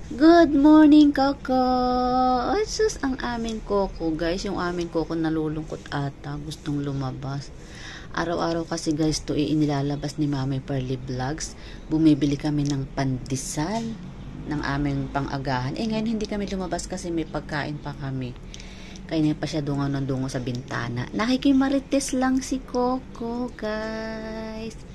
Good morning, Coco! Ay, sus, ang aming Coco, guys. Yung aming Coco nalulungkot ata. Gustong lumabas. Araw-araw kasi, guys, to inilalabas ni Mami Pearly Vlogs. Bumibili kami ng pandesal ng aming pang-agahan. Ngayon hindi kami lumabas kasi may pagkain pa kami. Kaya pa siya dungo ng dungo sa bintana. Nakikimarites lang si Coco, guys.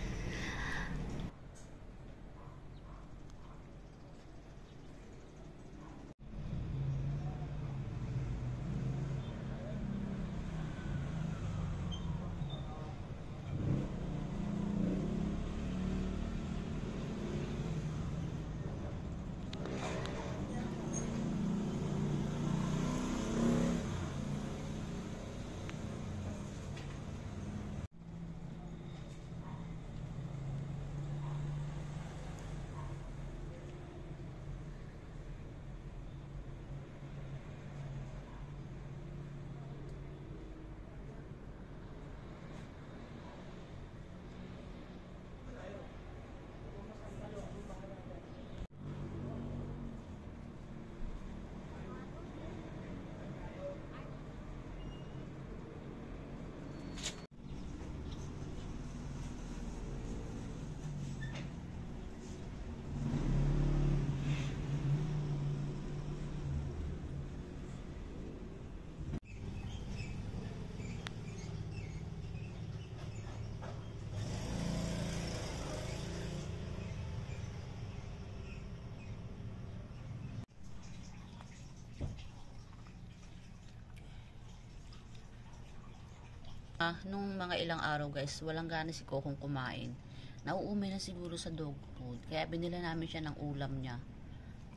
Nung mga ilang araw, guys, walang gana si Kokong kumain. Nauumay na siguro sa dog food. Kaya binila namin siya ng ulam niya.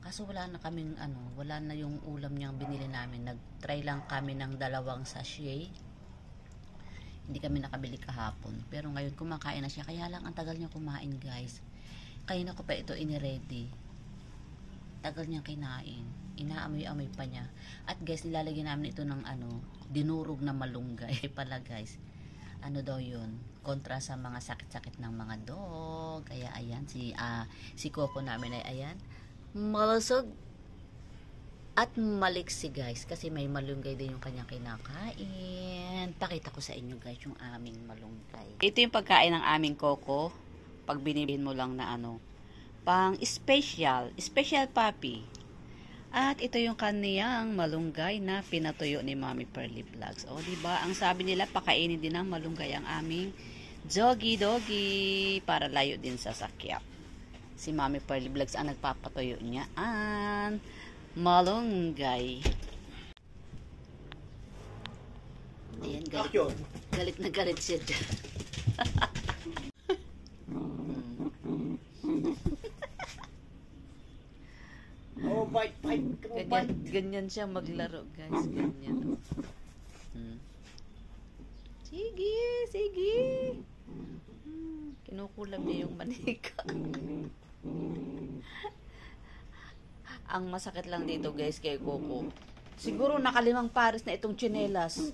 Kaso wala na kaming wala na yung ulam niyang binili namin. Nag-try lang kami ng 2 sachet. Hindi kami nakabili kahapon. Pero ngayon kumakain na siya. Kaya lang ang tagal niya kumain, guys. Kaya na ko pa ito iniready. Tagal niya kinain. Inaamoy-amoy pa niya. At guys, nilalagyan namin ito ng dinurog na malunggay pala, guys. Ano daw yun? Kontra sa mga sakit-sakit ng mga dog. Kaya ayan, si Coco namin ay ayan. Malusog at maliksi, guys. Kasi may malunggay din yung kanyang kinakain. Pakita ko sa inyo, guys, yung aming malunggay. Ito yung pagkain ng aming Coco. Pag binibilhin mo lang na pang special puppy. At ito yung kaniyang malunggay na pinatuyo ni Mami Pearly Vlogs. O, diba? Ang sabi nila, pakainin din ng malunggay ang aming doggy para layo din sa sakya. Si Mami Pearly Vlogs ang nagpapatuyo niya ang malunggay. Ayan, galit na galit siya dyan. Ganyan siya maglaro, guys. Ganyan. Sige. Kinukulam niya yung manika. Ang masakit lang dito, guys, kay Coco. Siguro nakalimang pares na itong tsinelas.